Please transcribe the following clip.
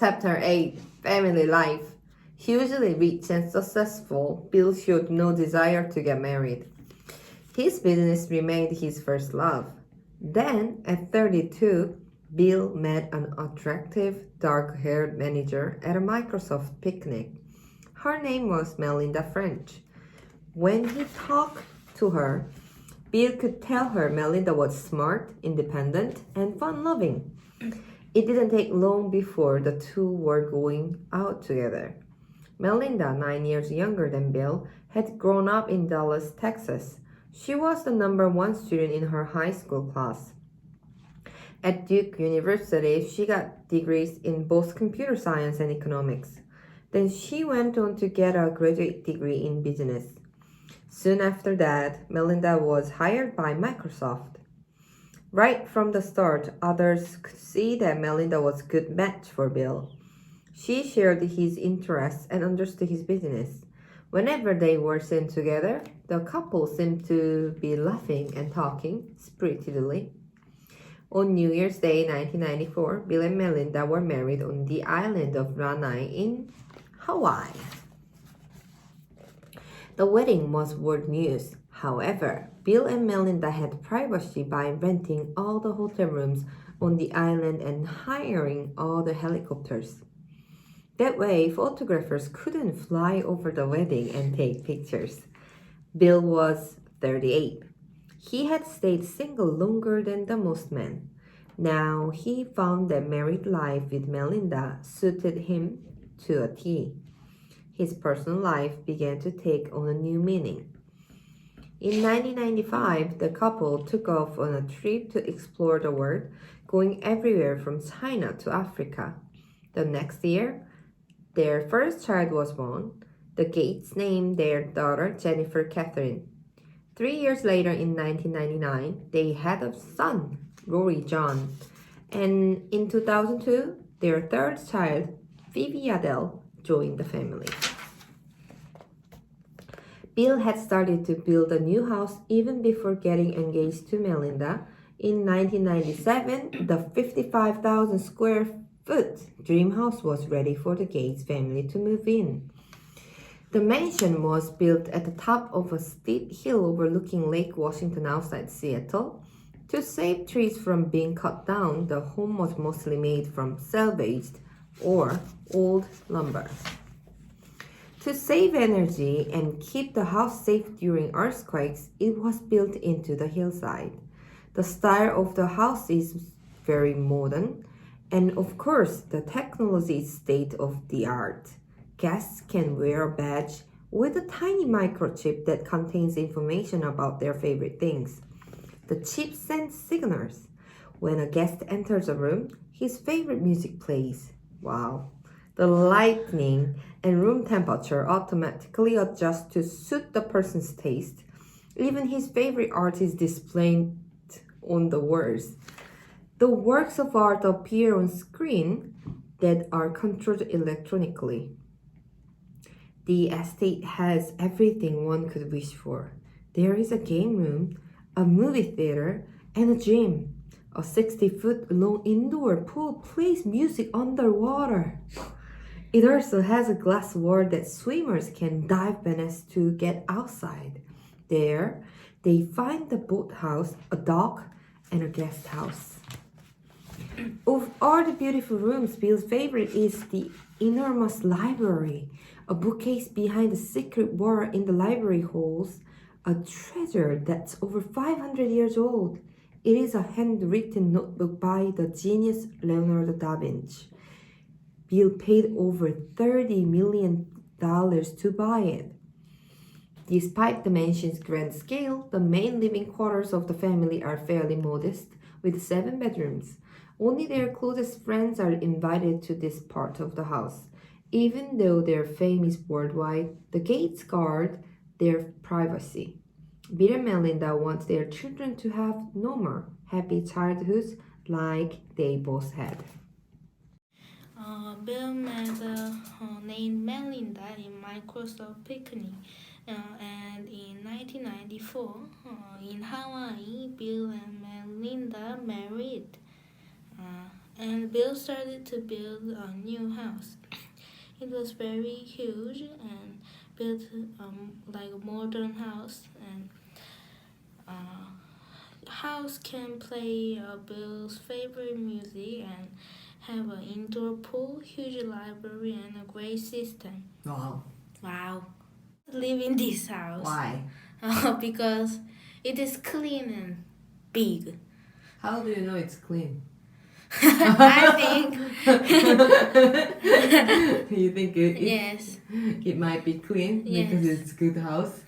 챕터 8 Family Life. Hugely rich and successful, Bill showed no desire to get married. His business remained his first love. Then, at 32, Bill met an attractive, dark-haired manager at a Microsoft picnic. Her name was Melinda French. When he talked to her, Bill could tell her Melinda was smart, independent, and fun-loving. It didn't take long before the two were going out together. Melinda, 9 years younger than Bill, had grown up in Dallas, Texas. She was the number one student in her high school class. At Duke University, she got degrees in both computer science and economics. Then she went on to get a graduate degree in business. Soon after that, Melinda was hired by Microsoft. Right from the start, others could see that Melinda was a good match for Bill. She shared his interests and understood his business. Whenever they were seen together, the couple seemed to be laughing and talking spiritedly. On New Year's Day 1994, Bill and Melinda were married on the island of Lanai in Hawaii. The wedding was world news. However, Bill and Melinda had privacy by renting all the hotel rooms on the island and hiring all the helicopters. That way, photographers couldn't fly over the wedding and take pictures. Bill was 38. He had stayed single longer than the most men. Now he found that married life with Melinda suited him to a T. His personal life began to take on a new meaning. In 1995, the couple took off on a trip to explore the world, going everywhere from China to Africa. The next year, their first child was born. The Gates named their daughter Jennifer Catherine. 3 years later, in 1999, they had a son, Rory John. And in 2002, their third child, Phoebe Adele, joined the family. Bill had started to build a new house even before getting engaged to Melinda. In 1997, the 55,000 square foot dream house was ready for the Gates family to move in. The mansion was built at the top of a steep hill overlooking Lake Washington outside Seattle. To save trees from being cut down, the home was mostly made from salvaged or old lumber. To save energy and keep the house safe during earthquakes, it was built into the hillside. The style of the house is very modern, and of course, the technology is state-of-the-art. Guests can wear a badge with a tiny microchip that contains information about their favorite things. The chip sends signals. When a guest enters a room, his favorite music plays. Wow! The lighting and room temperature automatically adjust to suit the person's taste. Even his favorite art is displayed on the walls. The works of art appear on screen that are controlled electronically. The estate has everything one could wish for. There is a game room, a movie theater, and a gym. A 60-foot-long indoor pool plays music underwater. It also has a glass wall that swimmers can dive beneath to get outside. There, they find the boathouse, a dock, and a guest house. Of all the beautiful rooms, Bill's favorite is the enormous library. A bookcase behind the secret wall in the library holds a treasure that's over 500 years old. It is a handwritten notebook by the genius Leonardo da Vinci. Bill paid over $30 million to buy it. Despite the mansion's grand scale, the main living quarters of the family are fairly modest, with 7 bedrooms. Only their closest friends are invited to this part of the house. Even though their fame is worldwide, the Gates guard their privacy. Bill and Melinda want their children to have normal, happy childhoods like they both had. Bill met named Melinda in Microsoft picnic, and in 1994, in Hawaii, Bill and Melinda married. And Bill started to build a new house. It was very huge and built like a modern house. And house can play Bill's favorite music and have an indoor pool, huge library, and a great system. Wow. Wow. Live in this house. Why? Because it is clean and big. How do you know it's clean? I think. You think it Yes. it might be clean Yes. because it's good house?